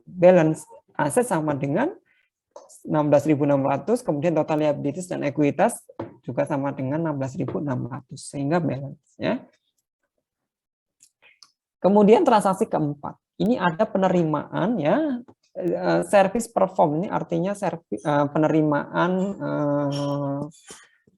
balance aset sama dengan 16.600, kemudian total liabilities dan ekuitas juga sama dengan 16.600, sehingga balance ya. Kemudian transaksi keempat, ini ada penerimaan ya, service perform, ini artinya penerimaan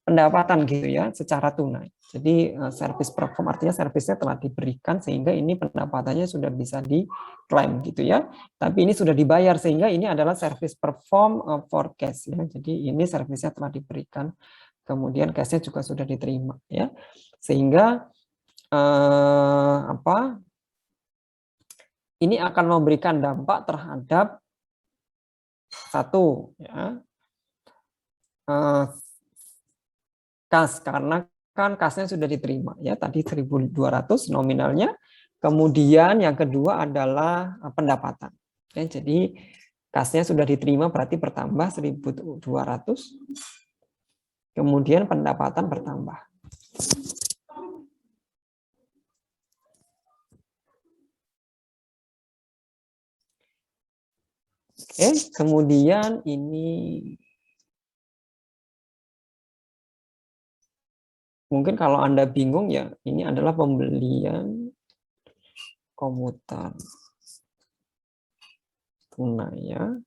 pendapatan gitu ya secara tunai. Jadi service perform artinya servisnya telah diberikan sehingga ini pendapatannya sudah bisa diklaim gitu ya. Tapi ini sudah dibayar sehingga ini adalah service perform for cash ya. Jadi ini servisnya telah diberikan, kemudian cashnya juga sudah diterima ya. Sehingga ini akan memberikan dampak terhadap satu ya, kas, karena kan kasnya sudah diterima ya, tadi 1.200 nominalnya. Kemudian yang kedua adalah pendapatan ya, jadi kasnya sudah diterima berarti bertambah 1.200, kemudian pendapatan bertambah. Oke, kemudian ini mungkin kalau Anda bingung ya, ini adalah pembelian komuter tunai ya.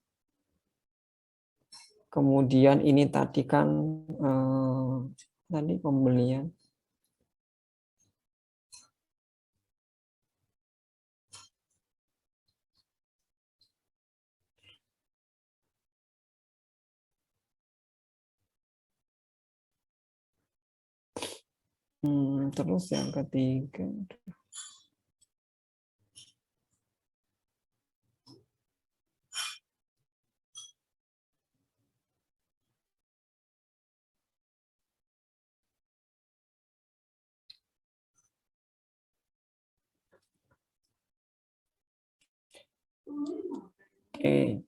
Kemudian ini tadi kan tadi pembelian terus yang ketiga oke.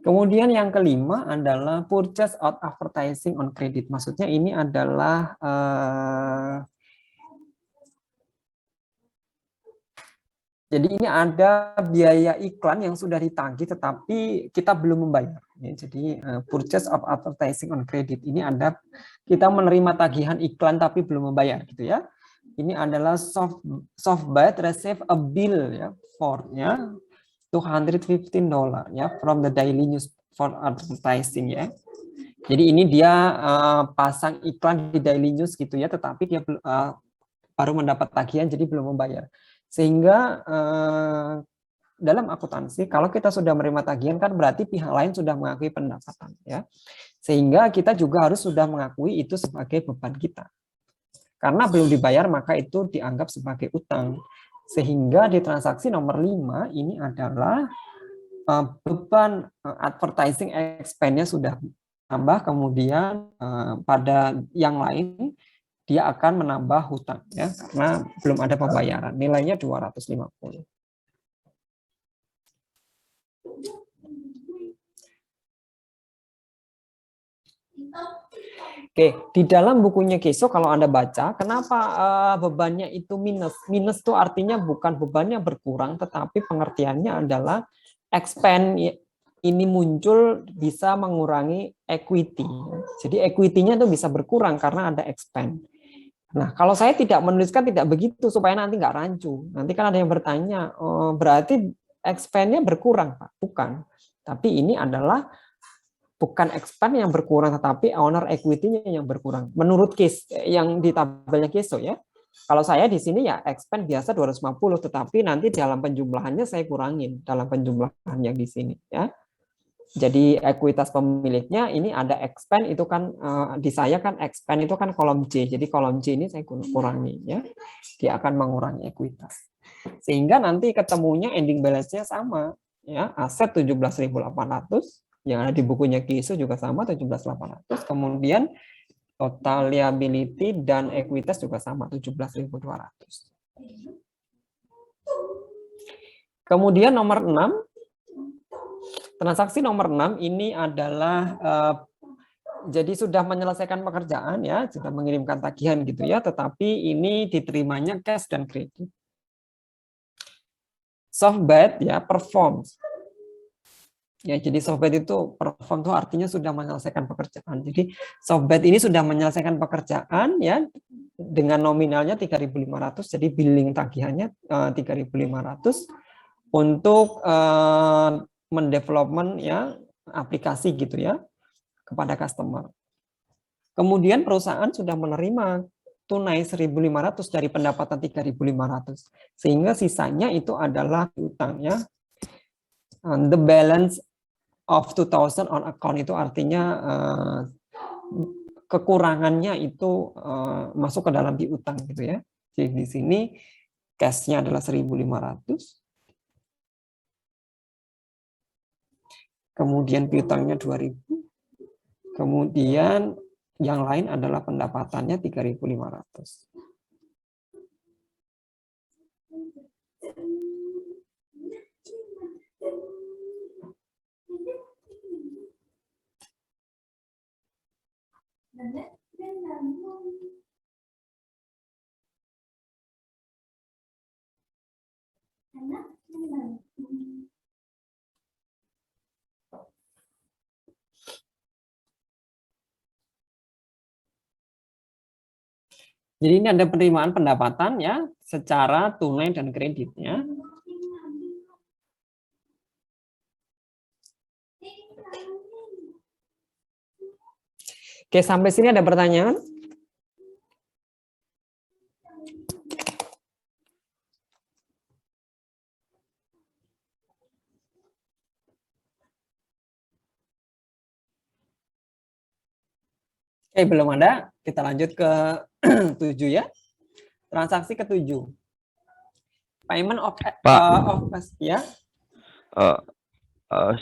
Kemudian yang kelima adalah purchase out advertising on credit. Maksudnya ini adalah jadi ini ada biaya iklan yang sudah ditagih tetapi kita belum membayar. Jadi purchase of advertising on credit ini ada kita menerima tagihan iklan tapi belum membayar gitu ya. Ini adalah Softbite receive a bill ya for ya $215 ya from the daily news for advertising ya. Jadi ini dia pasang iklan di daily news gitu ya, tetapi dia baru mendapat tagihan jadi belum membayar. Sehingga dalam akuntansi kalau kita sudah menerima tagihan kan berarti pihak lain sudah mengakui pendapatan ya. Sehingga kita juga harus sudah mengakui itu sebagai beban kita. Karena belum dibayar maka itu dianggap sebagai utang. Sehingga di transaksi nomor 5 ini adalah beban advertising expense-nya sudah tambah, kemudian pada yang lain dia akan menambah hutang ya karena belum ada pembayaran. Nilainya 250. Oke, di dalam bukunya Keso kalau Anda baca, kenapa bebannya itu minus? Minus itu artinya bukan bebannya berkurang, tetapi pengertiannya adalah expense ini muncul bisa mengurangi equity. Jadi equity-nya itu bisa berkurang karena ada expense. Nah, kalau saya tidak menuliskan tidak begitu supaya nanti nggak rancu. Nanti kan ada yang bertanya, berarti expense-nya berkurang, Pak? Bukan. Tapi ini adalah bukan expense yang berkurang, tetapi owner equity-nya yang berkurang. Menurut case yang di tabelnya Keso ya. Kalau saya di sini ya expense biasa 250, tetapi nanti dalam penjumlahannya saya kurangin dalam penjumlahan yang di sini ya. Jadi ekuitas pemiliknya ini ada expense itu kan di saya kan expense itu kan kolom C. Jadi kolom C ini saya kurangi ya. Dia akan mengurangi ekuitas. Sehingga nanti ketemunya ending balance-nya sama ya, aset 17.800 yang ada di bukunya Keso juga sama 17.800, kemudian total liability dan ekuitas juga sama 17.200. Kemudian nomor 6, transaksi nomor 6 ini adalah jadi sudah menyelesaikan pekerjaan ya, sudah mengirimkan tagihan gitu ya, tetapi ini diterimanya cash dan kredit. Soft bad ya, performs. Ya, jadi soft bad itu perform itu artinya sudah menyelesaikan pekerjaan. Jadi soft bad ini sudah menyelesaikan pekerjaan ya dengan nominalnya 3.500, jadi billing tagihannya 3.500 untuk mendevelopment ya aplikasi gitu ya kepada customer. Kemudian perusahaan sudah menerima tunai 1.500 dari pendapatan 3.500, sehingga sisanya itu adalah utangnya. The balance of 2.000 on account itu artinya kekurangannya itu masuk ke dalam piutang gitu ya. Jadi di sini cash-nya adalah 1.500. Kemudian piutangnya 2.000. Kemudian yang lain adalah pendapatannya 3.500. Jadi ini ada penerimaan pendapatan ya secara tunai dan kreditnya. Oke, sampai sini ada pertanyaan? Oke, belum ada. Kita lanjut ke 7 ya. Transaksi ke-7. Payment of Pak, ya.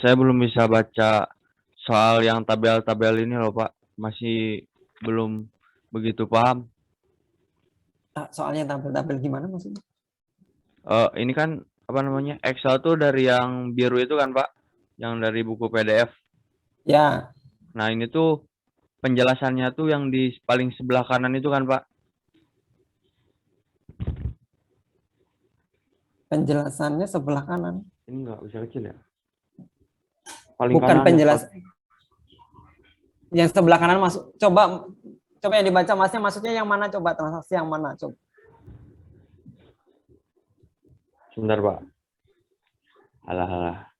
saya belum bisa baca soal yang tabel-tabel ini loh Pak. Masih belum begitu paham. Soalnya tabel-tabel gimana maksudnya? Ini kan apa namanya, Excel tuh dari yang biru itu kan Pak, yang dari buku PDF. Ya, Nah ini tuh penjelasannya tuh yang di paling sebelah kanan itu kan Pak. penjelasannya sebelah kanan. Ini nggak bisa kecil ya? Paling Bukan kanan ya, penjelasan. Pak. Yang sebelah kanan masuk. Coba yang dibaca Masnya maksudnya yang mana, coba transaksi yang mana coba. Sebentar Pak. Alah.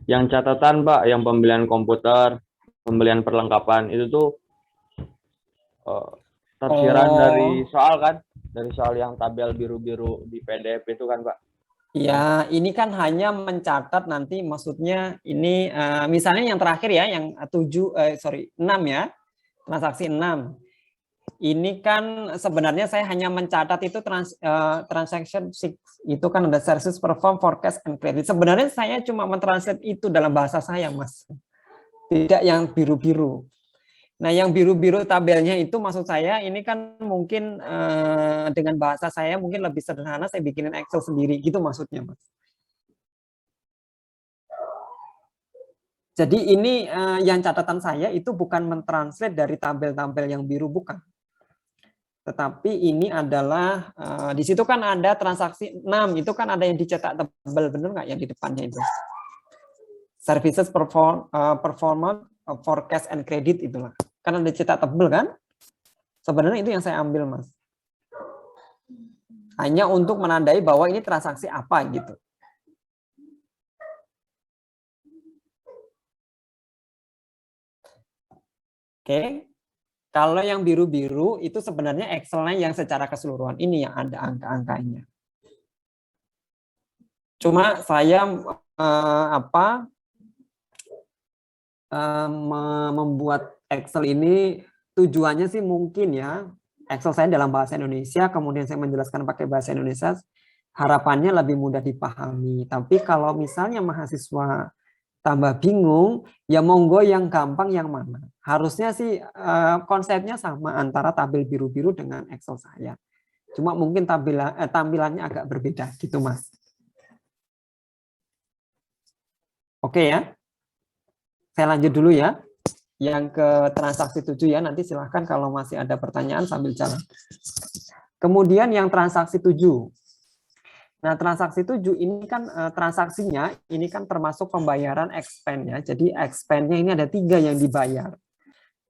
Yang catatan Pak, yang pembelian komputer, pembelian perlengkapan itu tuh tersirat dari soal kan, dari soal yang tabel biru-biru di PDF itu kan Pak. Ya, ini kan hanya mencatat nanti, maksudnya ini misalnya yang terakhir ya, yang 6 ya, transaksi 6. Ini kan sebenarnya saya hanya mencatat itu transaction 6, itu kan ada services perform, forecast, and credit. Sebenarnya saya cuma mentranslate itu dalam bahasa saya, Mas. Tidak yang biru-biru. Nah, yang biru-biru tabelnya itu maksud saya ini kan mungkin dengan bahasa saya mungkin lebih sederhana, saya bikinin Excel sendiri gitu maksudnya, Mas. Jadi ini yang catatan saya itu bukan mentranslate dari tabel-tabel yang biru, bukan. Tetapi ini adalah di situ kan ada transaksi 6, itu kan ada yang dicetak tebal, benar nggak yang di depannya itu? Services performance, forecast and credit itulah. Kan ada cetak tebal kan? Sebenarnya itu yang saya ambil, Mas. Hanya untuk menandai bahwa ini transaksi apa gitu. Oke. Kalau yang biru-biru itu sebenarnya Excel-nya yang secara keseluruhan ini yang ada angka-angkanya. Cuma saya membuat Excel ini tujuannya sih mungkin ya, Excel saya dalam bahasa Indonesia, kemudian saya menjelaskan pakai bahasa Indonesia, harapannya lebih mudah dipahami. Tapi kalau misalnya mahasiswa tambah bingung, ya monggo yang gampang yang mana. Harusnya sih konsepnya sama antara tabel biru-biru dengan Excel saya. Cuma mungkin tampilannya agak berbeda gitu, Mas. Oke ya. Saya lanjut dulu ya. yang ke transaksi 7 ya, nanti silahkan kalau masih ada pertanyaan sambil jalan. Kemudian yang transaksi 7. Nah, transaksi 7 ini kan transaksinya ini kan termasuk pembayaran expense ya. Jadi expense-nya ini ada 3 yang dibayar.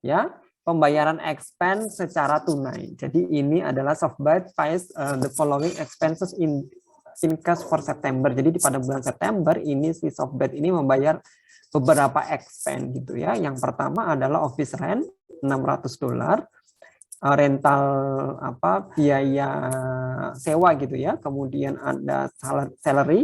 Ya, pembayaran expense secara tunai. Jadi ini adalah Softbank pays the following expenses in cash for September. Jadi pada bulan September ini si Softbank ini membayar beberapa expense gitu ya. Yang pertama adalah office rent $600, rental biaya sewa gitu ya, kemudian ada salary,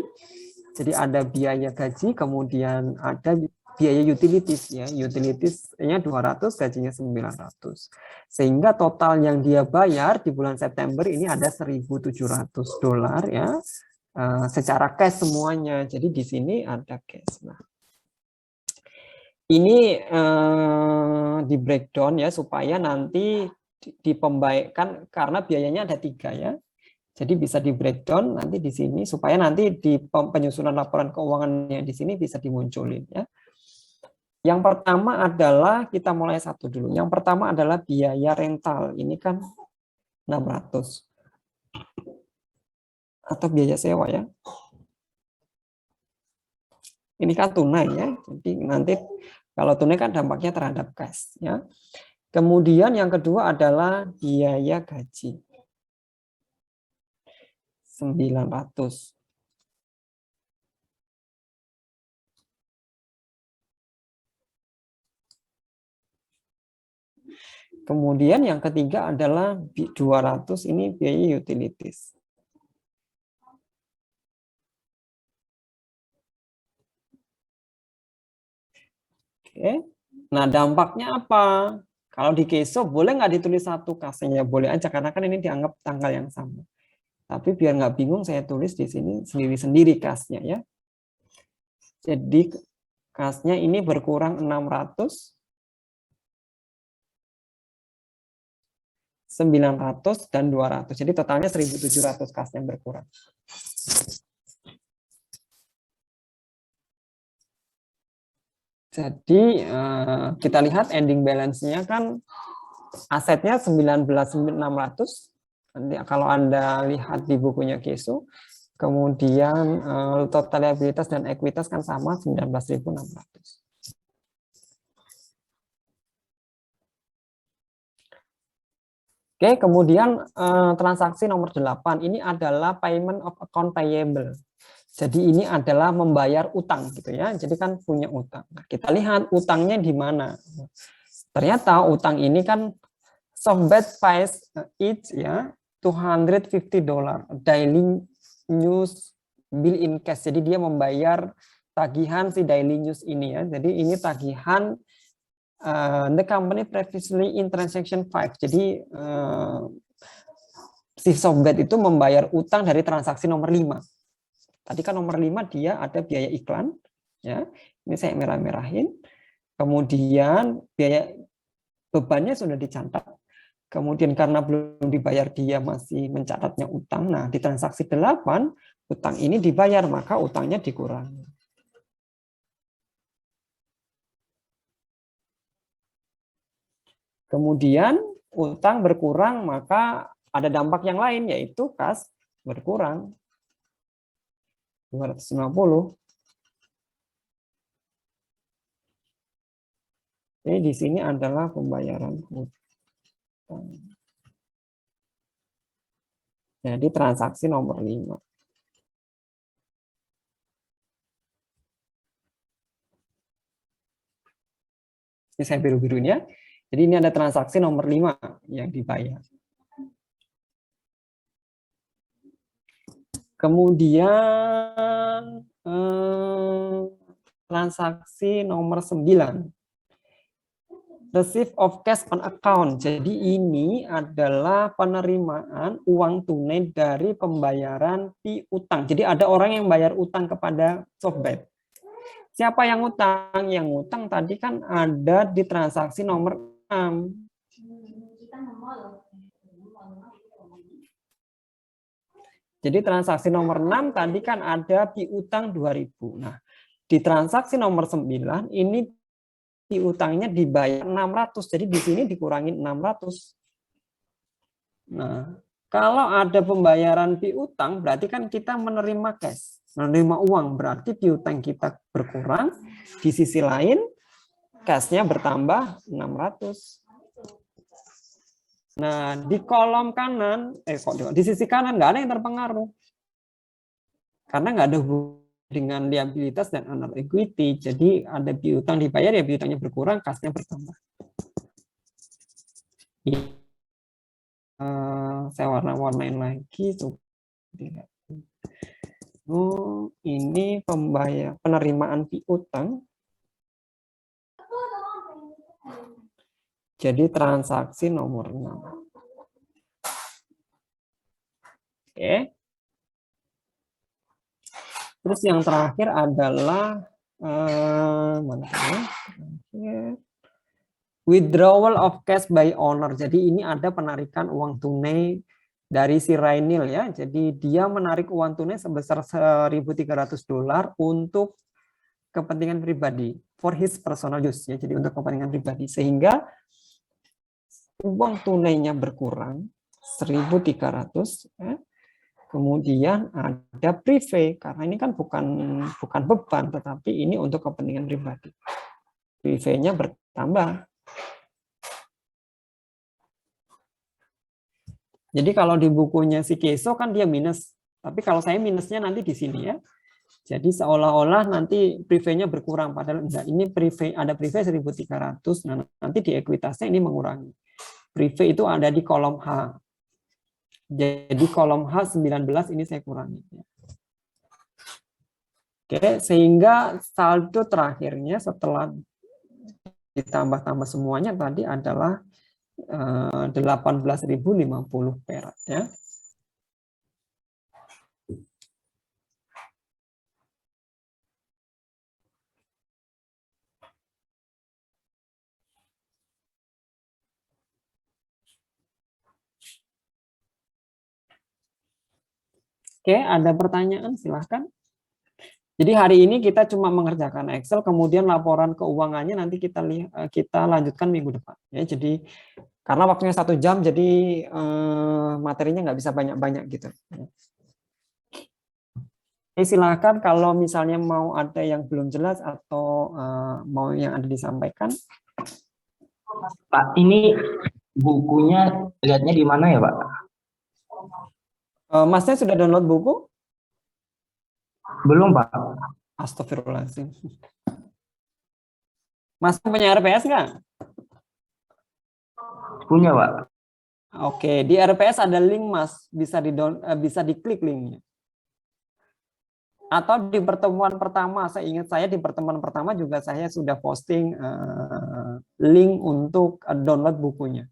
jadi ada biaya gaji, kemudian ada biaya utilities ya, utilities-nya 200, gajinya 900. Sehingga total yang dia bayar di bulan September ini ada $1.700 ya, secara cash semuanya. Jadi di sini ada cash. Nah, ini di breakdown ya supaya nanti di pembayaran karena biayanya ada 3 ya. Jadi bisa di breakdown nanti di sini supaya nanti di penyusunan laporan keuangannya di sini bisa dimunculin ya. Yang pertama adalah kita mulai satu dulu. Yang pertama adalah biaya rental. Ini kan 600 atau biaya sewa ya. Ini kan tunai ya. Jadi nanti kalau tunai kan dampaknya terhadap cash ya. Kemudian yang kedua adalah biaya gaji. 900. Kemudian yang ketiga adalah 200 ini biaya utilities. Oke. Nah, dampaknya apa? Kalau di Keso boleh nggak ditulis satu kasnya? Boleh aja karena kan ini dianggap tanggal yang sama. Tapi biar nggak bingung saya tulis di sini sendiri-sendiri kasnya ya. Jadi kasnya ini berkurang 600, 900 dan 200. Jadi totalnya 1.700 kasnya berkurang. Jadi kita lihat ending balance-nya kan asetnya 19.600. Nanti kalau Anda lihat di bukunya Keso, kemudian total liabilitas dan ekuitas kan sama 19.600. Oke, kemudian transaksi nomor 8 ini adalah payment of account payable. Jadi ini adalah membayar utang gitu ya. Jadi kan punya utang. Nah, kita lihat utangnya di mana. Ternyata utang ini kan Softbank pays each ya $250 daily news bill in cash. Jadi dia membayar tagihan si daily news ini ya. Jadi ini tagihan the company previously in transaction 5. Jadi si Softbank itu membayar utang dari transaksi nomor 5. Tadi kan nomor 5 dia ada biaya iklan, ya. Ini saya merah-merahin. Kemudian biaya bebannya sudah dicatat. Kemudian karena belum dibayar dia masih mencatatnya utang. Nah, di transaksi 8 utang ini dibayar maka utangnya dikurangi. Kemudian utang berkurang maka ada dampak yang lain yaitu kas berkurang. 250. Jadi di sini adalah pembayaran hutang. Jadi transaksi nomor 5. Ini saya biru-birunya. Jadi ini ada transaksi nomor 5 yang dibayar. Kemudian transaksi nomor 9. Receipt of cash on account. Jadi ini adalah penerimaan uang tunai dari pembayaran piutang. Jadi ada orang yang bayar utang kepada Softbank. Siapa yang utang? Yang utang tadi kan ada di transaksi nomor 6. Jadi transaksi nomor 6 tadi kan ada piutang 2.000. Nah, di transaksi nomor 9 ini piutangnya dibayar 600. Jadi di sini dikurangin 600. Nah, kalau ada pembayaran piutang berarti kan kita menerima cash, menerima uang, berarti piutang kita berkurang, di sisi lain cashnya bertambah 600. Nah, di kolom kanan, di sisi kanan nggak ada yang terpengaruh. Karena nggak ada hubungan dengan liabilitas dan owner equity. Jadi ada piutang dibayar, ya piutangnya berkurang, kasnya bertambah. Saya warna-warnain lagi. Oh, ini penerimaan piutang. Jadi transaksi nomor 6. Oke. Terus yang terakhir adalah withdrawal of cash by owner. Jadi ini ada penarikan uang tunai dari si Rainil ya. Jadi dia menarik uang tunai sebesar $1.300 untuk kepentingan pribadi, for his personal use ya. Jadi untuk kepentingan pribadi, sehingga uang tunainya berkurang 1.300 ya. Kemudian ada prepay, karena ini kan bukan beban, tetapi ini untuk kepentingan pribadi. Prepay-nya bertambah. Jadi kalau di bukunya si Keso kan dia minus, tapi kalau saya minusnya nanti di sini ya. Jadi seolah-olah nanti prepay-nya berkurang, padahal enggak. Ini prepay, ada prepay 1.300, nah nanti di ekuitasnya ini mengurangi. Prepay itu ada di kolom H. Jadi kolom H19 ini saya kurangi. Oke, sehingga saldo terakhirnya setelah ditambah-tambah semuanya tadi adalah 18.050 perak ya. Oke, ada pertanyaan silahkan. Jadi hari ini kita cuma mengerjakan Excel, kemudian laporan keuangannya nanti kita lanjutkan minggu depan. Ya, jadi karena waktunya 1 jam, jadi materinya nggak bisa banyak-banyak gitu. Silahkan kalau misalnya mau ada yang belum jelas atau mau yang ada disampaikan. Pak, ini bukunya lihatnya di mana ya, Pak? Masnya sudah download buku? Belum, Pak. Astagfirullahaladzim. Mas punya RPS nggak? Punya, Pak. Oke, di RPS ada link, Mas. Bisa diklik linknya. Atau di pertemuan pertama, saya ingat saya di pertemuan pertama juga saya sudah posting link untuk download bukunya.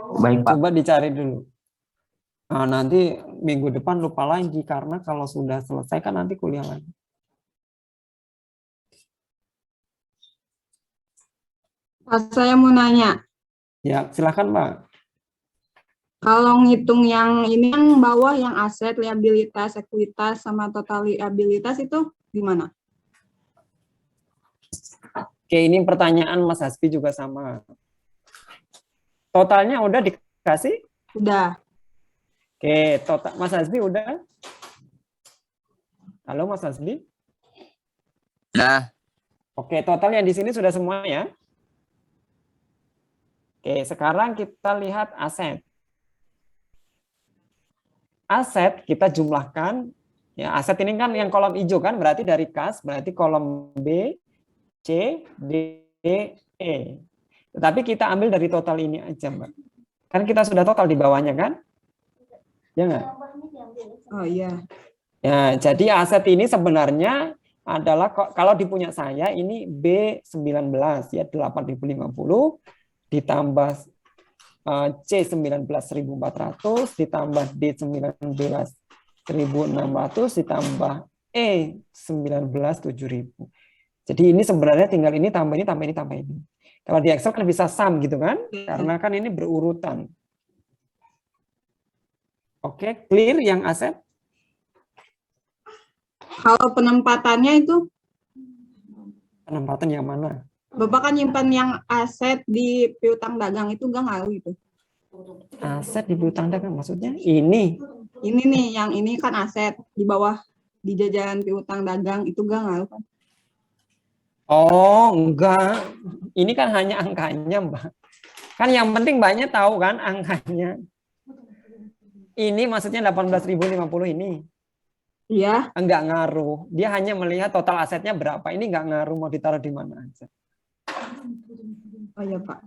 Baik, Pak. Coba dicari dulu. Nah, nanti minggu depan lupa lagi, karena kalau sudah selesai kan nanti kuliah lagi. Pak, saya mau nanya. Ya, silakan, Pak. Kalau ngitung yang ini yang bawah, yang aset, liabilitas, ekuitas, sama total liabilitas itu gimana? Oke, ini pertanyaan Mas Hasbi juga sama. Totalnya udah dikasih? Udah. Oke, total Mas Hasbi udah? Halo Mas Hasbi? Nah, Oke, total yang di sini sudah semua ya? Oke, sekarang kita lihat aset. Aset kita jumlahkan, ya aset ini kan yang kolom hijau kan, berarti dari kas, berarti kolom B, C, D, E. Tetapi kita ambil dari total ini aja, Mbak. Kan kita sudah total di bawahnya kan? Ya nggak? Oh iya. Ya, jadi aset ini sebenarnya adalah, kalau di punya saya ini B19 ya 8.050 ditambah C 19.400 ditambah D 19.600 ditambah E 19.700. Jadi ini sebenarnya tinggal ini tambah ini tambah ini tambah ini. Kalau di Excel kan bisa sum gitu kan? Karena kan ini berurutan. Oke, clear yang aset? Kalau penempatannya itu? Penempatan yang mana? Bapak kan nyimpan yang aset di piutang dagang itu enggak ngaruh itu. Aset di piutang dagang maksudnya ini. Ini nih, yang ini kan aset di bawah di jajaran piutang dagang itu enggak ngaruh kan? Oh, enggak. Ini kan hanya angkanya, Mbak. Kan yang penting Mbaknya tahu kan angkanya. Ini maksudnya 18.050 ini. Iya. Enggak ngaruh. Dia hanya melihat total asetnya berapa. Ini enggak ngaruh mau ditaruh di mana aja. Oh iya, Pak.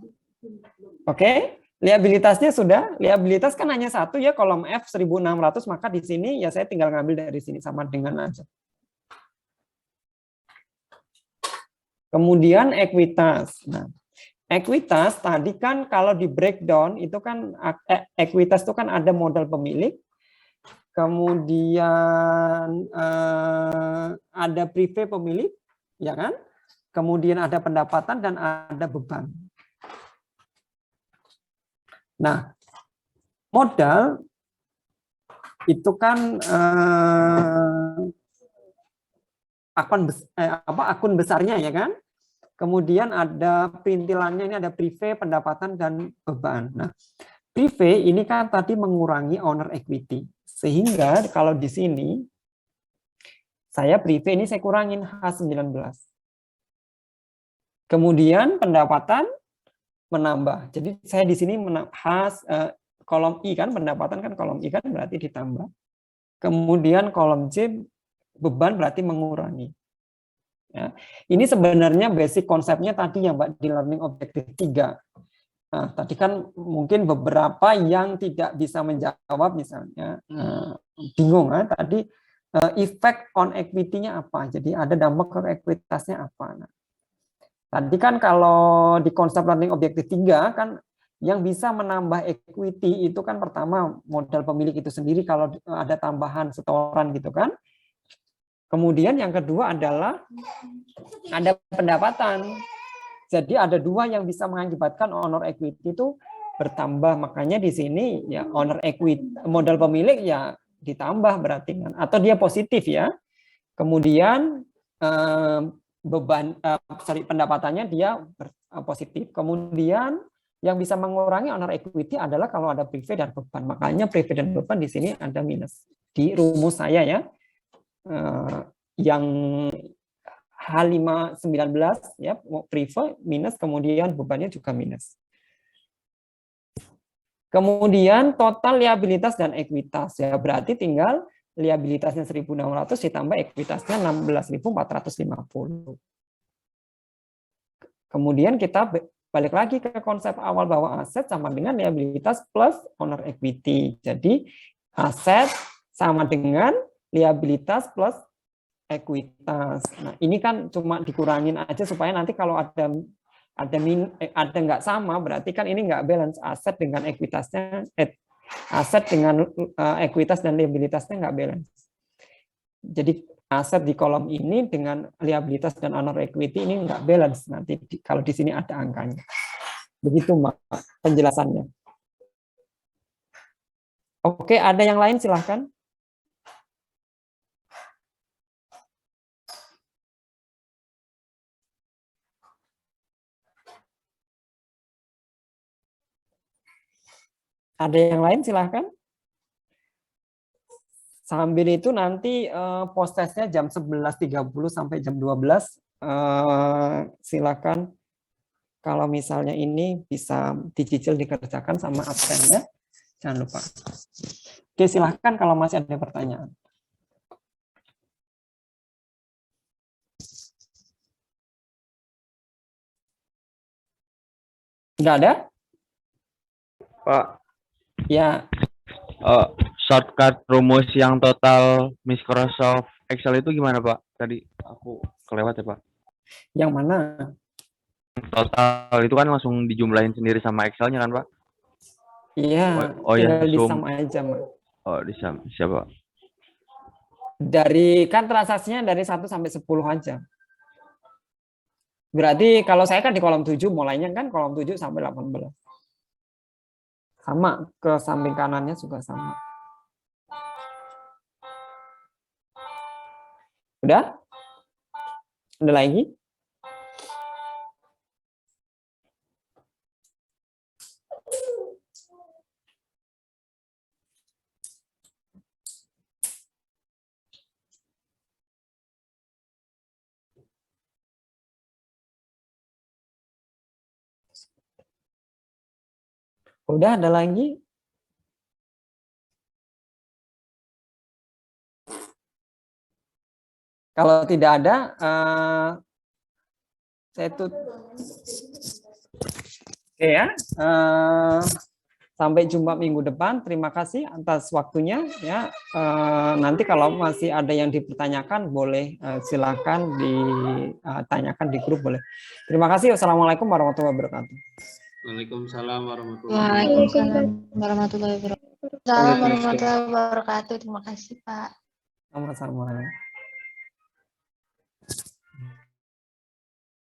Oke? Liabilitasnya sudah. Liabilitas kan hanya satu ya, kolom F 1.600, maka di sini ya saya tinggal ngambil dari sini sama dengan aja. Kemudian ekuitas. Nah, ekuitas tadi kan kalau di breakdown itu kan ekuitas itu kan ada modal pemilik, kemudian ada prive pemilik, ya kan? Kemudian ada pendapatan dan ada beban. Nah, modal itu kan akun besarnya ya kan? Kemudian ada perintilannya, ini ada prive, pendapatan, dan beban. Nah, prive ini kan tadi mengurangi owner equity. Sehingga kalau di sini, saya prive ini saya kurangin H19. Kemudian pendapatan menambah. Jadi saya di sini kolom I kan, pendapatan kan kolom I kan berarti ditambah. Kemudian kolom C, beban berarti mengurangi. Ya. Ini sebenarnya basic konsepnya tadi yang Mbak di learning objective 3. Nah, tadi kan mungkin beberapa yang tidak bisa menjawab misalnya bingung kan tadi effect on equity-nya apa. Jadi ada dampak ke ekuitasnya apa. Nah, tadi kan kalau di konsep learning objective 3 kan yang bisa menambah equity itu kan pertama modal pemilik itu sendiri kalau ada tambahan setoran gitu kan. Kemudian yang kedua adalah ada pendapatan. Jadi ada dua yang bisa mengakibatkan owner equity itu bertambah. Makanya di sini ya owner equity modal pemilik ya ditambah berarti kan atau dia positif ya. Kemudian pendapatannya dia positif. Kemudian yang bisa mengurangi owner equity adalah kalau ada prive dan beban. Makanya prive dan beban di sini ada minus. Di rumus saya ya. Yang H519 ya prive minus, kemudian bebannya juga minus. Kemudian total liabilitas dan ekuitas ya berarti tinggal liabilitasnya 1.600 ditambah ekuitasnya 16.450. Kemudian kita balik lagi ke konsep awal bahwa aset sama dengan liabilitas plus owner equity. Jadi aset sama dengan liabilitas plus ekuitas. Nah, ini kan cuma dikurangin aja supaya nanti kalau ada nggak sama, berarti kan ini nggak balance aset dengan ekuitasnya, aset dengan ekuitas dan liabilitasnya nggak balance. Jadi aset di kolom ini dengan liabilitas dan owner equity ini nggak balance nanti kalau di sini ada angkanya. Begitu Mbak penjelasannya. Oke, ada yang lain silahkan. Ada yang lain silahkan. Sambil itu nanti post testnya jam 11.30 sampai jam 12. Silakan kalau misalnya ini bisa dicicil dikerjakan sama absennya. Jangan lupa. Oke, silahkan kalau masih ada pertanyaan. Enggak ada? Pak, Ya, shortcut rumus yang total Microsoft Excel itu gimana Pak? Tadi aku kelewat ya Pak. yang mana? Total itu kan langsung dijumlahin sendiri sama Excel-nya kan Pak? Iya, Oh ya, tinggal sum. disam aja, Mak. Oh, disam. Siapa? Dari kan transaksinya dari 1 sampai 10 aja. Berarti kalau saya kan di kolom 7 mulainya kan kolom 7 sampai 18. Sama, ke samping kanannya juga sama. Udah? Ada lagi? Udah ada lagi? Kalau tidak ada, saya tutup. Oke ya. Sampai jumpa minggu depan. Terima kasih atas waktunya. Ya, nanti kalau masih ada yang dipertanyakan, boleh silakan ditanyakan di grup boleh. Terima kasih. Wassalamualaikum warahmatullahi wabarakatuh. Waalaikumsalam warahmatullahi Waalaikumsalam warahmatullahi wabarakatuh. Terima kasih, Pak. Sama-sama.